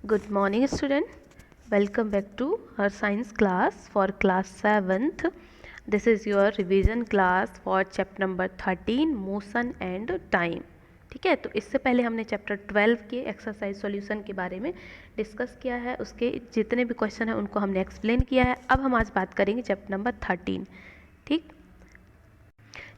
Good morning, student. Welcome back to our science class for class 7th. This is your revision class for chapter number 13, motion and time. ठीक है, तो इससे पहले हमने chapter 12 के exercise solution के बारे में डिस्कस किया है। उसके जितने भी क्वेश्चन हैं उनको हमने एक्सप्लेन किया है। अब हम आज बात करेंगे चैप्टर नंबर 13। ठीक,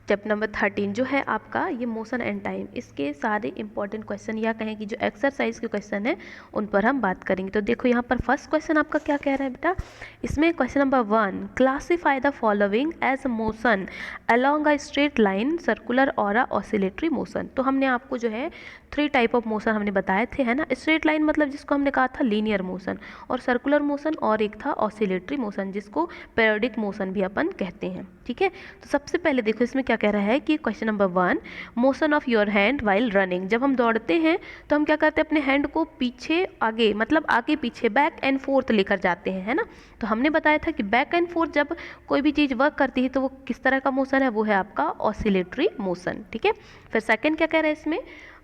चैप्टर नंबर 13 जो है आपका ये मोशन एंड टाइम, इसके सारे इंपॉर्टेंट क्वेश्चन या कहें कि जो एक्सरसाइज के क्वेश्चन है उन पर हम बात करेंगे। तो देखो यहाँ पर फर्स्ट क्वेश्चन आपका क्या कह रहा है बेटा, इसमें question number 1, classify the following as motion along a straight line, circular और अ ऑसिलेटरी मोशन। तो हमने आपको जो है 3 टाइप ऑफ मोशन हमने बताए थे, है ना। स्ट्रेट लाइन मतलब जिसको हमने कहा था लीनियर मोशन, और सर्कुलर मोशन, और एक था ऑसिलेटरी मोशन जिसको पीरियोडिक मोशन भी अपन कहते हैं। ठीक है, तो सबसे पहले देखो इसमें क्या कह रहा है कि question number 1, motion of your hand while running. जब हम दौड़ते हैं तो हम क्या करते हैं, अपने हैंड को पीछे आगे, मतलब आगे पीछे, बैक एंड फोर्थ लेकर जाते हैं, है ना। तो हमने बताया था कि बैक एंड फोर्थ जब कोई भी चीज़ वर्क करती है तो वो किस तरह का मोशन है, वो है आपका ऑसिलेटरी मोशन। ठीक है, फिर सेकंड क्या कह रहा है इसमें,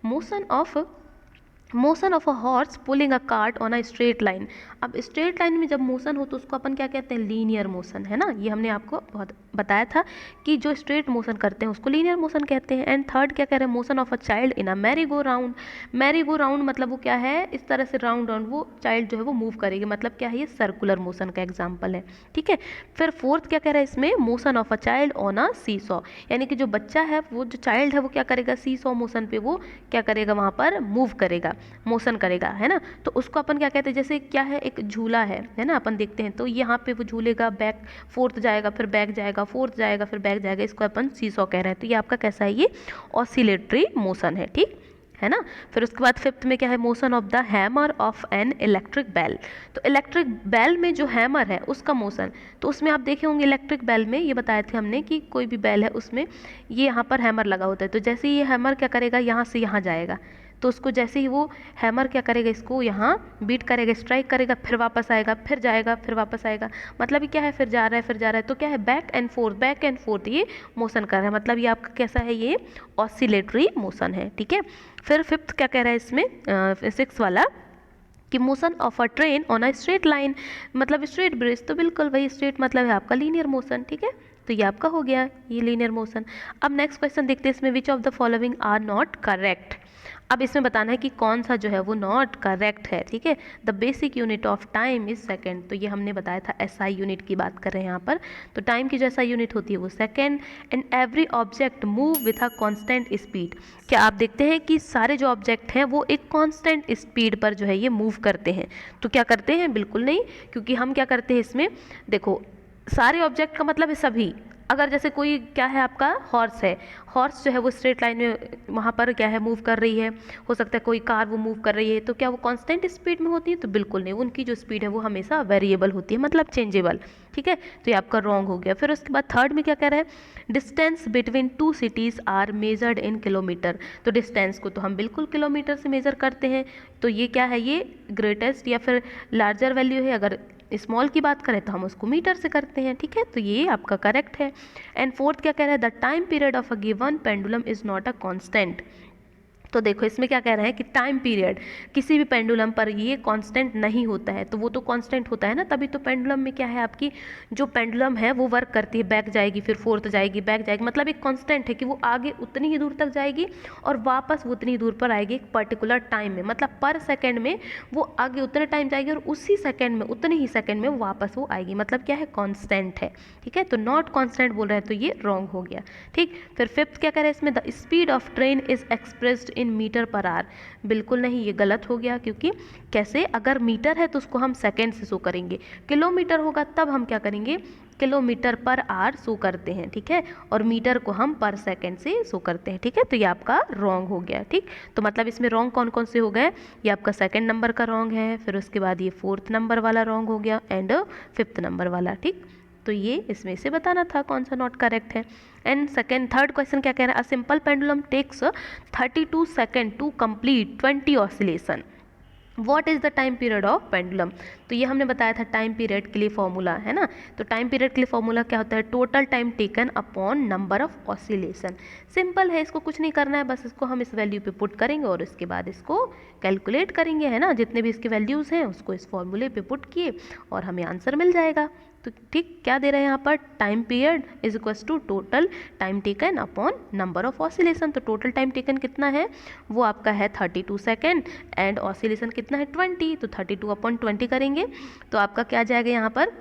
motion of a horse pulling a cart on a straight line. अब स्ट्रेट लाइन में जब मोशन हो तो उसको अपन क्या कहते हैं, लीनियर मोशन, है ना। ये हमने आपको बहुत बताया था कि जो स्ट्रेट मोशन करते हैं उसको लीनियर मोशन कहते हैं। एंड थर्ड क्या कह रहे हैं, motion of a child in a merry go round. Merry go round मतलब वो क्या है, इस तरह से राउंड राउंड वो चाइल्ड जो है वो मूव करेगी, मतलब क्या है, ये सर्कुलर मोशन का एग्जाम्पल है। ठीक है, फिर फोर्थ क्या कह रहा है इसमें, motion of a child on a seesaw, यानी कि जो बच्चा है, वो जो चाइल्ड है वो क्या करेगा, सी सॉ मोशन पे वो क्या करेगा, वहाँ पर मूव करेगा, मोशन करेगा, है ना। तो उसको अपन क्या कहते हैं, जैसे क्या है, एक झूला है ना, अपन देखते हैं तो यहाँ पे वो झूलेगा, बैक फोर्थ जाएगा, फिर बैक जाएगा, फोर्थ जाएगा, फिर बैक जाएगा, इसको अपन सीसॉ कह रहे हैं। तो ये आपका कैसा है, ये ऑसिलेटरी मोशन है। ठीक है ना। फिर उसके बाद फिफ्थ में क्या है, motion of the hammer of an electric bell. तो इलेक्ट्रिक बेल में जो हैमर है उसका मोशन, तो उसमें आप देखे होंगे इलेक्ट्रिक बेल में ये बताए थे हमने कि कोई भी बेल है उसमें ये यहाँ पर हैमर लगा होता है। तो जैसे ये हैमर क्या करेगा, यहाँ से यहाँ जाएगा, तो उसको जैसे ही वो हैमर क्या करेगा, इसको यहाँ बीट करेगा, स्ट्राइक करेगा, फिर वापस आएगा, फिर जाएगा, फिर वापस आएगा, मतलब ये क्या है, फिर जा रहा है, फिर जा रहा है। तो क्या है, back and fourth, back and fourth ये मोशन कर रहा है, मतलब ये आपका कैसा है, ये ऑसिलेटरी मोशन है। ठीक है, फिर फिफ्थ क्या कह रहा है इसमें, सिक्स वाला, कि motion of a train on a straight line, मतलब स्ट्रेट ब्रिज। तो बिल्कुल वही, स्ट्रेट मतलब है आपका लीनियर मोशन। ठीक है, तो ये आपका हो गया ये लीनियर मोशन। अब नेक्स्ट क्वेश्चन देखते हैं इसमें, which of the following are not correct. अब इसमें बताना है कि कौन सा जो है वो नॉट करेक्ट है। ठीक है, the basic unit of time is second. तो ये हमने बताया था एसआई यूनिट की बात कर रहे हैं यहाँ पर। तो टाइम की जो एसआई यूनिट होती है वो second. And every object move with a constant speed. क्या आप देखते हैं कि सारे जो ऑब्जेक्ट हैं वो एक कांस्टेंट स्पीड पर जो है ये मूव करते हैं। तो क्या करते हैं, बिल्कुल नहीं, क्योंकि हम क्या करते हैं इसमें, देखो सारे ऑब्जेक्ट का मतलब है सभी। अगर जैसे कोई क्या है आपका हॉर्स है, हॉर्स जो है वो स्ट्रेट लाइन में वहाँ पर क्या है, मूव कर रही है, हो सकता है कोई कार वो मूव कर रही है, तो क्या वो कांस्टेंट स्पीड में होती है, तो बिल्कुल नहीं, उनकी जो स्पीड है वो हमेशा वेरिएबल होती है, मतलब चेंजेबल। ठीक है, तो ये आपका रॉन्ग हो गया। फिर उसके बाद थर्ड में क्या कह रहा है, distance between two cities are measured in kilometre. तो डिस्टेंस को तो हम बिल्कुल किलोमीटर से मेज़र करते हैं। तो ये क्या है, ये ग्रेटेस्ट या फिर लार्जर वैल्यू है। अगर स्मॉल की बात करें तो हम उसको मीटर से करते हैं। ठीक है, तो ये आपका करेक्ट है। एंड फोर्थ क्या कह रहा है, the time period of a given pendulum is not a constant. तो देखो इसमें क्या कह रहे हैं कि टाइम पीरियड किसी भी पेंडुलम पर ये कांस्टेंट नहीं होता है। तो वो तो कांस्टेंट होता है ना, तभी तो पेंडुलम में क्या है, आपकी जो पेंडुलम है वो वर्क करती है, बैक जाएगी, फिर फोर्थ जाएगी, बैक जाएगी, मतलब एक कांस्टेंट है कि वो आगे उतनी ही दूर तक जाएगी और वापस उतनी ही दूर पर आएगी एक पर्टिकुलर टाइम में, मतलब पर सेकेंड में वो आगे उतने टाइम जाएगी और उसी सेकेंड में, उतने ही सेकेंड में वापस वो आएगी, मतलब क्या है, कॉन्स्टेंट है। ठीक है, तो नॉट कॉन्स्टेंट बोल रहे हैं, तो ये रॉन्ग हो गया। ठीक, फिर फिफ्थ क्या करें इसमें, the speed of train is expressed in metre per hour. बिल्कुल नहीं, ये गलत हो गया, क्योंकि कैसे, अगर मीटर है तो उसको हम सेकेंड से शो करेंगे, किलोमीटर होगा तब हम क्या करेंगे, किलोमीटर पर आवर शो करते हैं। ठीक है, और मीटर को हम पर सेकेंड से शो करते हैं। ठीक है, तो ये आपका रॉन्ग हो गया। ठीक, तो मतलब इसमें रॉन्ग कौन कौन से हो गए, ये आपका सेकेंड नंबर का रॉन्ग है, फिर उसके बाद ये फोर्थ नंबर वाला रॉन्ग हो गया, एंड फिफ्थ नंबर वाला। ठीक, तो ये इसमें से बताना था कौन सा नॉट करेक्ट है। एंड सेकेंड थर्ड क्वेश्चन क्या कह रहा है, a simple pendulum takes 32 second to complete 20 oscillation. What is the time period of pendulum. तो ये हमने बताया था टाइम पीरियड के लिए फॉर्मूला, है ना। तो टाइम पीरियड के लिए फॉर्मूला क्या होता है, total time taken upon number of oscillation. Simple है, इसको कुछ नहीं करना है, बस इसको हम इस वैल्यू पे पुट करेंगे और इसके बाद इसको कैलकुलेट करेंगे, है ना। जितने भी इसके वैल्यूज़ हैं उसको इस फॉर्मूले पे पुट किए और हमें आंसर मिल जाएगा। तो ठीक क्या दे रहे हैं यहाँ पर, time period is equals to total time taken upon number of oscillation. तो टोटल टाइम टेकन कितना है, वो आपका है 32 सेकेंड एंड ऑसिलेशन कितना है 20, तो 32/20 करेंगे तो आपका क्या आ जाएगा यहाँ पर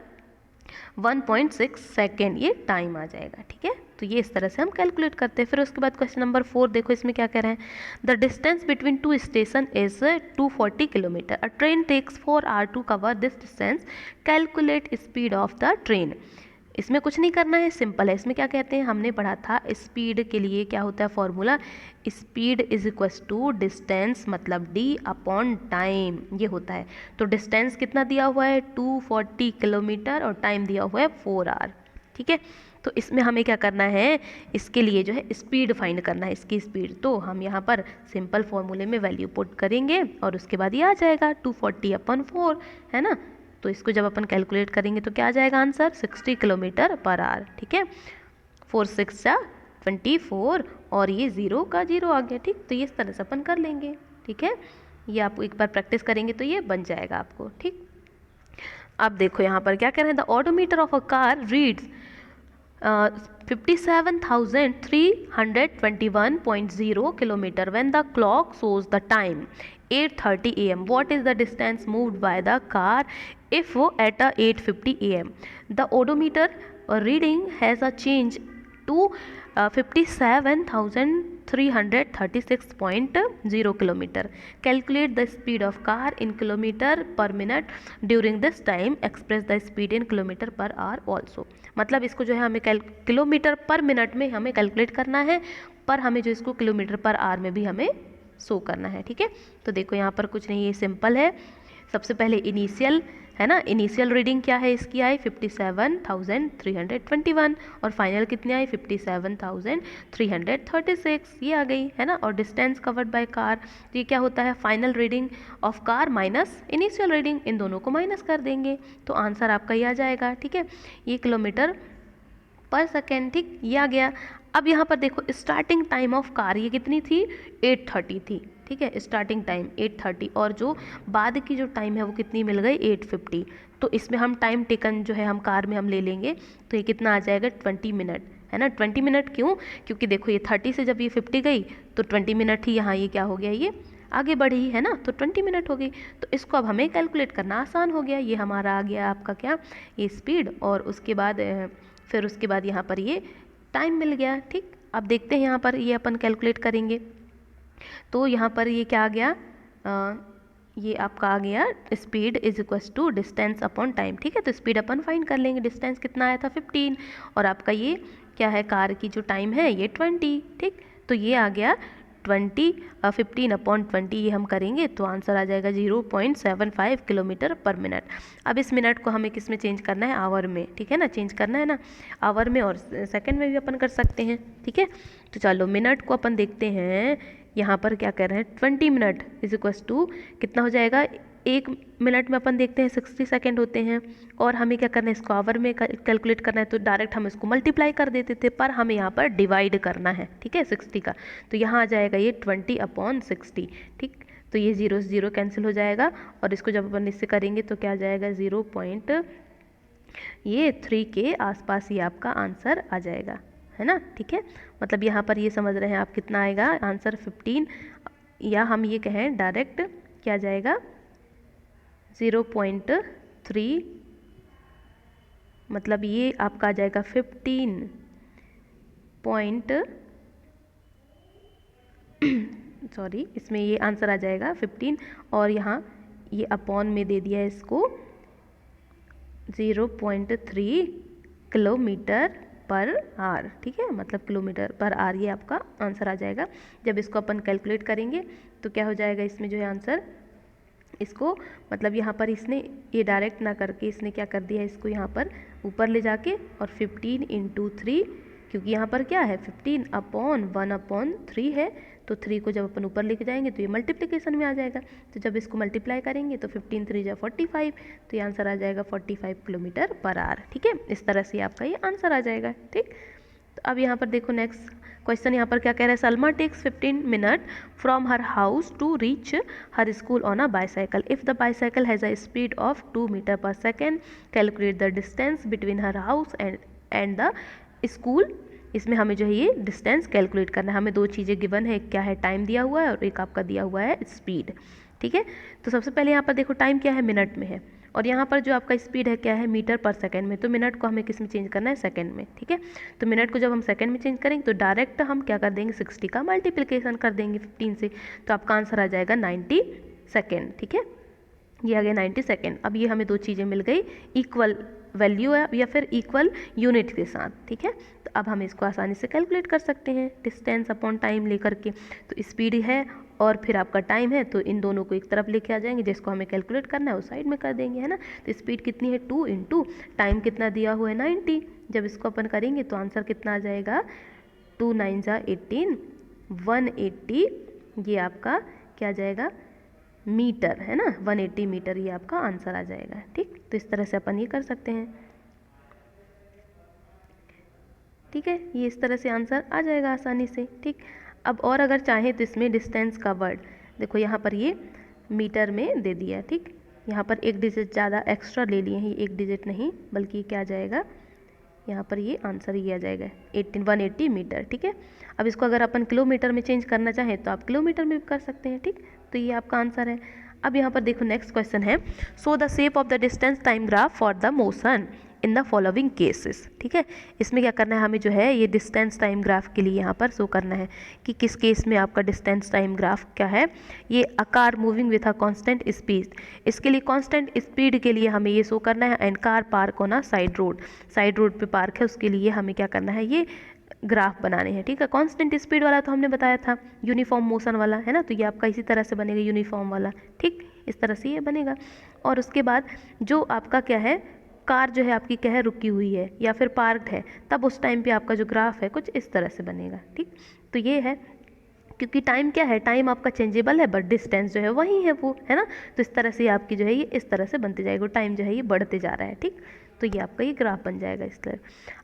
1.6 सेकेंड ये टाइम आ जाएगा। ठीक है, तो ये इस तरह से हम कैलकुलेट करते हैं। फिर उसके बाद क्वेश्चन नंबर 4 देखो, इसमें क्या कह रहे हैं, the distance between two station is 240 kilometre, a train takes 4 hour to cover this distance, calculate speed of the train. इसमें कुछ नहीं करना है, सिंपल है। इसमें क्या कहते हैं, हमने पढ़ा था स्पीड के लिए क्या होता है formula, speed is equals to distance मतलब d अपॉन टाइम, ये होता है। तो डिस्टेंस कितना दिया हुआ है 240 किलोमीटर और टाइम दिया हुआ है 4 आवर। ठीक है, तो इसमें हमें क्या करना है, इसके लिए जो है स्पीड फाइंड करना है, इसकी स्पीड। तो हम यहाँ पर सिंपल फॉर्मूले में वैल्यू पुट करेंगे और उसके बाद ये आ जाएगा 240/4, है ना। तो इसको जब अपन कैलकुलेट करेंगे तो क्या आ जाएगा आंसर 60 किलोमीटर पर आवर। ठीक है, 4 6 जा 24 और ये 0 का 0 आ गया। ठीक, तो ये इस तरह से अपन कर लेंगे। ठीक है, ये आप एक बार प्रैक्टिस करेंगे तो ये बन जाएगा आपको। ठीक, अब देखो यहाँ पर क्या कह रहे हैं, the odometer of a car reads 57,321.0 kilometer when the clock shows the time 8:30 a.m. What is the distance moved by the car if at 8:50 a.m. The odometer reading has a change to 57,336.0 kilometer. Calculate the speed of car in kilometer per minute during this time. Express the speed in kilometer per hour also. मतलब इसको जो है हमें kilometre पर minute में हमें calculate करना है, पर हमें जो इसको किलोमीटर पर आवर में भी हमें शो करना है। ठीक है, तो देखो यहाँ पर कुछ नहीं, ये सिंपल है। सबसे पहले इनिशियल, है ना, इनिशियल रीडिंग क्या है इसकी आई 57,321 और फाइनल कितनी आई 57,336, ये आ गई, है ना। और डिस्टेंस कवर्ड बाय कार, तो ये क्या होता है final reading of car minus initial reading, इन दोनों को माइनस कर देंगे तो आंसर आपका ये आ जाएगा। ठीक है, ये किलोमीटर पर सेकेंड। ठीक, ये आ गया। अब यहाँ पर देखो स्टार्टिंग टाइम ऑफ कार ये कितनी थी 8:30 थी। ठीक है, स्टार्टिंग टाइम 8:30 और जो बाद की जो टाइम है वो कितनी मिल गई 8:50। तो इसमें हम टाइम टेकन जो है हम कार में हम ले लेंगे तो ये कितना आ जाएगा 20 मिनट, है ना। 20 मिनट क्यों, क्योंकि देखो ये 30 से जब ये 50 गई तो 20 मिनट ही यहाँ ये क्या हो गया, ये आगे बढ़ी, है ना, तो 20 मिनट हो गई। तो इसको अब हमें कैलकुलेट करना आसान हो गया। ये हमारा आ गया आपका क्या, ये स्पीड और उसके बाद फिर उसके बाद यहाँ पर ये टाइम मिल गया। ठीक, अब देखते हैं यहाँ पर ये अपन कैलकुलेट करेंगे तो यहाँ पर ये क्या आ गया, ये आपका आ गया speed is equals to distance upon time. ठीक है, तो स्पीड अपन फाइंड कर लेंगे, डिस्टेंस कितना आया था 15 और आपका ये क्या है कार की जो टाइम है ये 20। ठीक, तो ये आ गया 15/20 ये हम करेंगे तो आंसर आ जाएगा 0.75 किलोमीटर पर मिनट। अब इस मिनट को हमें किस में चेंज करना है, आवर में। ठीक है ना, चेंज करना है ना आवर में, और सेकंड में भी अपन कर सकते हैं। ठीक है, तो चलो मिनट को अपन देखते हैं, यहाँ पर क्या कर रहे हैं 20 मिनट इज इक्वल्स टू कितना हो जाएगा, एक मिनट में अपन देखते हैं 60 सेकेंड होते हैं और हमें क्या करना है इसको आवर में कैलकुलेट करना है तो डायरेक्ट हम इसको मल्टीप्लाई कर देते थे, पर हमें यहाँ पर डिवाइड करना है। ठीक है, 60 का, तो यहाँ आ जाएगा ये 20/60। ठीक, तो ये 0 से 0 कैंसिल हो जाएगा और इसको जब अपन इससे करेंगे तो क्या आ जाएगा 0.3 के आसपास ये आपका आंसर आ जाएगा, है ना। ठीक है, मतलब यहाँ पर ये समझ रहे हैं आप कितना आएगा आंसर 15, या हम ये कहें डायरेक्ट क्या जाएगा 0.3, मतलब ये आपका आ जाएगा 15 सॉरी इसमें ये आंसर आ जाएगा 15 और यहाँ ये अपॉन में दे दिया है इसको 0.3 किलोमीटर पर आवर। ठीक है, मतलब किलोमीटर पर आवर ये आपका आंसर आ जाएगा। जब इसको अपन कैलकुलेट करेंगे तो क्या हो जाएगा इसमें जो है आंसर, इसको मतलब यहाँ पर इसने ये डायरेक्ट ना करके इसने क्या कर दिया इसको यहाँ पर ऊपर ले जाके और 15 × 3, क्योंकि यहाँ पर क्या है 15/1/3 है तो तो 3 को जब अपन ऊपर लेके जाएंगे तो ये मल्टीप्लिकेशन में आ जाएगा। तो जब इसको मल्टीप्लाई करेंगे तो 15 3 जा 45, तो ये आंसर आ जाएगा 45 किलोमीटर पर आवर। ठीक है, इस तरह से आपका ये आंसर आ जाएगा। ठीक, तो अब यहाँ पर देखो नेक्स्ट क्वेश्चन यहाँ पर क्या कह रहा है, Salma takes 15 minute from her house to reach her school on a bicycle. If the bicycle has a speed of 2 metre per second, calculate the distance between her house and the school. इसमें हमें जो है ये distance calculate करना है। हमें दो चीज़ें गिवन है, क्या है टाइम दिया हुआ है और एक आपका दिया हुआ है स्पीड। ठीक है, तो सबसे पहले यहाँ पर देखो टाइम क्या है, मिनट में है, और यहाँ पर जो आपका स्पीड है क्या है, मीटर पर सेकंड में। तो मिनट को हमें किस में चेंज करना है, सेकंड में। ठीक है, तो मिनट को जब हम सेकंड में चेंज करेंगे तो डायरेक्ट हम क्या कर देंगे, 60 का मल्टीप्लिकेशन कर देंगे 15 से, तो आपका आंसर आ जाएगा 90 सेकेंड। ठीक है, ये आ गया 90 सेकेंड। अब ये हमें दो चीज़ें मिल गई, इक्वल वैल्यू है या फिर इक्वल यूनिट के साथ। ठीक है, तो अब हम इसको आसानी से कैलकुलेट कर सकते हैं डिस्टेंस अपॉन टाइम लेकर के। तो स्पीड है और फिर आपका टाइम है, तो इन दोनों को एक तरफ लेके आ जाएंगे, जिसको हमें कैलकुलेट करना है उस साइड में कर देंगे, है ना। तो स्पीड कितनी है 2 इंटू टाइम कितना दिया हुआ है 90। जब इसको अपन करेंगे तो आंसर कितना आ जाएगा, 2 9 जा 18, 180। ये आपका क्या आ जाएगा, मीटर, है ना, 180 मीटर ये आपका आंसर आ जाएगा। ठीक, तो इस तरह से अपन ये कर सकते हैं। ठीक है, ये इस तरह से आंसर आ जाएगा आसानी से। ठीक, अब और अगर चाहें तो इसमें डिस्टेंस का वर्ड देखो, यहाँ पर ये मीटर में दे दिया है। ठीक, यहाँ पर एक डिजिट ज़्यादा एक्स्ट्रा ले लिए हैं, ये एक डिजिट नहीं बल्कि ये क्या आ जाएगा, यहाँ पर ये आंसर ये आ जाएगा 180 मीटर। ठीक है, अब इसको अगर अपन किलोमीटर में चेंज करना चाहें तो आप किलोमीटर में भी कर सकते हैं। ठीक, तो ये आपका आंसर है। अब यहाँ पर देखो नेक्स्ट क्वेश्चन है, so the shape of the distance time graph for the motion in the following cases. ठीक है, इसमें क्या करना है, हमें जो है ये डिस्टेंस टाइम ग्राफ के लिए यहाँ पर शो करना है कि किस केस में आपका डिस्टेंस टाइम ग्राफ क्या है। ये अ car moving with a constant speed, इसके लिए कांस्टेंट स्पीड के लिए हमें ये शो करना है। And car park on a side road पे पार्क है, उसके लिए हमें क्या करना है, ये ग्राफ बनाने हैं। ठीक है, कांस्टेंट स्पीड वाला तो हमने बताया था, यूनिफॉर्म मोशन वाला, है ना, तो ये आपका इसी तरह से बनेगा यूनिफॉर्म वाला। ठीक, इस तरह से ये बनेगा। और उसके बाद जो आपका क्या है, कार जो है आपकी क्या है, रुकी हुई है या फिर पार्क्ड है, तब उस टाइम पे आपका जो ग्राफ है कुछ इस तरह से बनेगा। ठीक, तो ये है, क्योंकि टाइम क्या है, टाइम आपका चेंजेबल है बट डिस्टेंस जो है वही है वो, है ना। तो इस तरह से आपकी जो है ये इस तरह से बनते जाएगा, टाइम जो है ये बढ़ते जा रहा है। ठीक, तो ये आपका ये ग्राफ बन जाएगा इस तरह।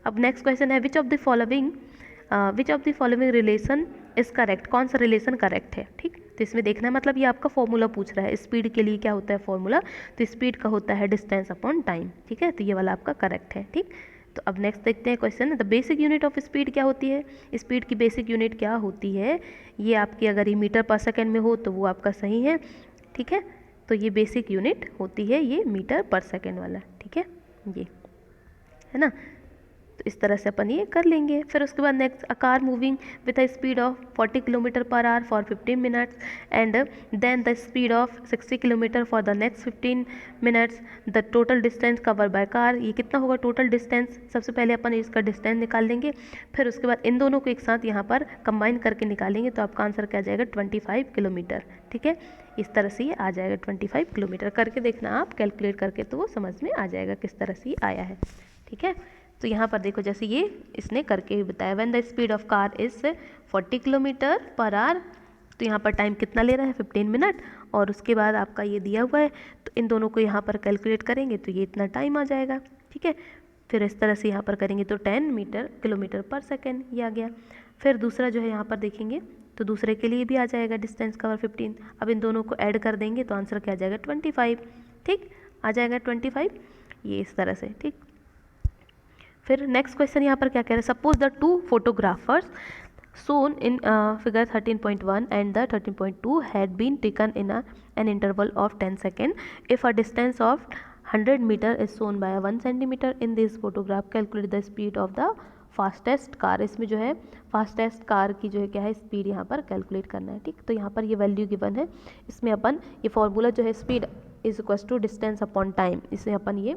अब नेक्स्ट क्वेश्चन है, विच of the following relation is correct, कौन सा रिलेशन करेक्ट है। ठीक, तो इसमें देखना है, मतलब ये आपका फॉर्मूला पूछ रहा है, स्पीड के लिए क्या होता है फॉर्मूला, तो स्पीड का होता है डिस्टेंस अपॉन टाइम। ठीक है, तो ये वाला आपका करेक्ट है। ठीक, तो अब नेक्स्ट देखते हैं question, the basic unit of speed क्या होती है, स्पीड की बेसिक यूनिट क्या होती है। ये आपकी अगर ये मीटर पर सेकेंड में हो तो वो आपका सही है। ठीक है, तो ये बेसिक यूनिट होती है ये मीटर पर सेकेंड वाला। ठीक है, ये है ना, तो इस तरह से अपन ये कर लेंगे। फिर उसके बाद next, a car moving with a speed of 40 kilometre per hour for 15 minutes and then the speed of 60 kilometre for the next 15 minutes, the total distance cover by car. ये कितना होगा टोटल डिस्टेंस, सबसे पहले अपन इसका distance निकाल लेंगे, फिर उसके बाद इन दोनों को एक साथ यहाँ पर कंबाइन करके निकालेंगे, तो आपका आंसर क्या आ जाएगा 25 किलोमीटर। ठीक है, इस तरह से ये आ जाएगा 25 किलोमीटर। करके देखना आप कैलकुलेट करके, तो वो समझ में आ जाएगा किस तरह से ये आया है। ठीक है, तो यहाँ पर देखो जैसे ये इसने करके भी बताया, when the speed of car is 40 kilometre per our, तो यहाँ पर टाइम कितना ले रहा है 15 मिनट, और उसके बाद आपका ये दिया हुआ है, तो इन दोनों को यहाँ पर कैलकुलेट करेंगे तो ये इतना टाइम आ जाएगा। ठीक है, फिर इस तरह से यहाँ पर करेंगे तो 10 किलोमीटर पर सेकेंड ये आ गया। फिर दूसरा जो है यहाँ पर देखेंगे तो दूसरे के लिए भी आ जाएगा डिस्टेंस कवर 15। अब इन दोनों को ऐड कर देंगे तो आंसर क्या आ जाएगा 25। ठीक, आ जाएगा 25 ये इस तरह से। ठीक, फिर नेक्स्ट क्वेश्चन यहाँ पर क्या कह रहे हैं, suppose the two photographers shown in figure 13.1 and the 13.2 had been taken in an interval of 10 seconds. If a distance of 100 meter is shown by 1 centimeter in this photograph, calculate the speed of the fastest car. इसमें जो है fastest car की जो है क्या है speed यहाँ पर कैलकुलेट करना है। ठीक, तो यहाँ पर ये वैल्यू गिवन है, इसमें अपन ये फॉर्मूला जो है speed is equal to distance upon time, इसमें अपन ये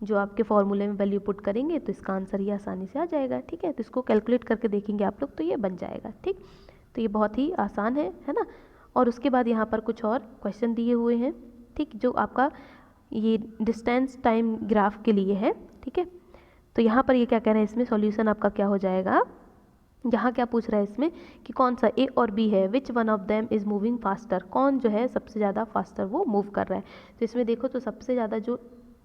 जो आपके फॉर्मूले में वैल्यू पुट करेंगे तो इसका आंसर ये आसानी से आ जाएगा। ठीक है, तो इसको कैलकुलेट करके देखेंगे आप लोग तो ये बन जाएगा। ठीक, तो ये बहुत ही आसान है ना। और उसके बाद यहाँ पर कुछ और क्वेश्चन दिए हुए हैं। ठीक, जो आपका ये डिस्टेंस टाइम ग्राफ के लिए है। ठीक है, तो यहाँ पर ये क्या कह रहे हैं, इसमें सॉल्यूशन आपका क्या हो जाएगा, यहाँ क्या पूछ रहा है इसमें कि कौन सा ए और बी है, which one of them is moving faster, कौन जो है सबसे ज़्यादा फास्टर वो मूव कर रहा है। तो इसमें देखो तो सबसे ज़्यादा जो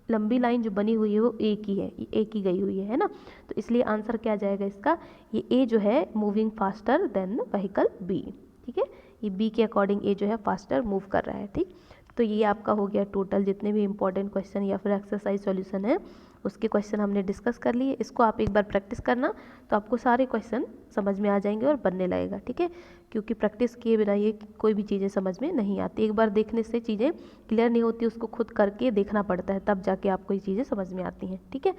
लंबी लाइन जो बनी हुई है वो ए की है, ए की गई हुई है ना। तो इसलिए आंसर क्या जाएगा इसका, ये ए जो है moving faster than vehicle B. ठीक है, ये बी के अकॉर्डिंग ए जो है फास्टर मूव कर रहा है। ठीक, तो ये आपका हो गया टोटल जितने भी इंपॉर्टेंट क्वेश्चन या फिर एक्सरसाइज सॉल्यूशन है उसके क्वेश्चन हमने डिस्कस कर लिए। इसको आप एक बार प्रैक्टिस करना तो आपको सारे क्वेश्चन समझ में आ जाएंगे और बनने लगेगा। ठीक है, क्योंकि प्रैक्टिस किए बिना ये कोई भी चीज़ें समझ में नहीं आती, एक बार देखने से चीज़ें क्लियर नहीं होती, उसको खुद करके देखना पड़ता है तब जाके आपको ये चीज़ें समझ में आती हैं। ठीक है,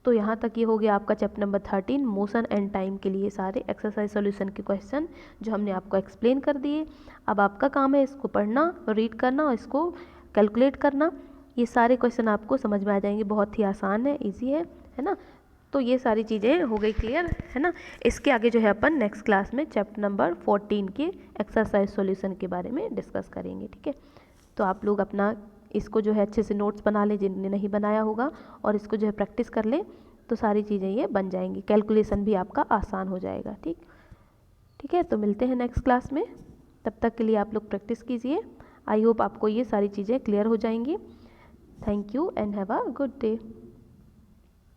तो यहाँ तक ये हो गया आपका chapter number 13 motion and time के लिए सारे एक्सरसाइज सॉल्यूशन के क्वेश्चन जो हमने आपको एक्सप्लेन कर दिए। अब आपका काम है इसको पढ़ना, रीड करना और इसको कैलकुलेट करना। ये सारे क्वेश्चन आपको समझ में आ जाएंगे, बहुत ही आसान है, इजी है ना। तो ये सारी चीज़ें हो गई क्लियर, है ना। इसके आगे जो है अपन नेक्स्ट क्लास में चैप्टर नंबर 14 के एक्सरसाइज सॉल्यूशन के बारे में डिस्कस करेंगे। ठीक है, तो आप लोग अपना इसको जो है अच्छे से नोट्स बना लें जिनने नहीं बनाया होगा, और इसको जो है प्रैक्टिस कर लें तो सारी चीज़ें ये बन जाएंगी, कैलकुलेशन भी आपका आसान हो जाएगा। ठीक है, तो मिलते हैं नेक्स्ट क्लास में, तब तक के लिए आप लोग प्रैक्टिस कीजिए। आई होप आपको ये सारी चीज़ें क्लियर हो जाएंगी। Thank you and have a good day.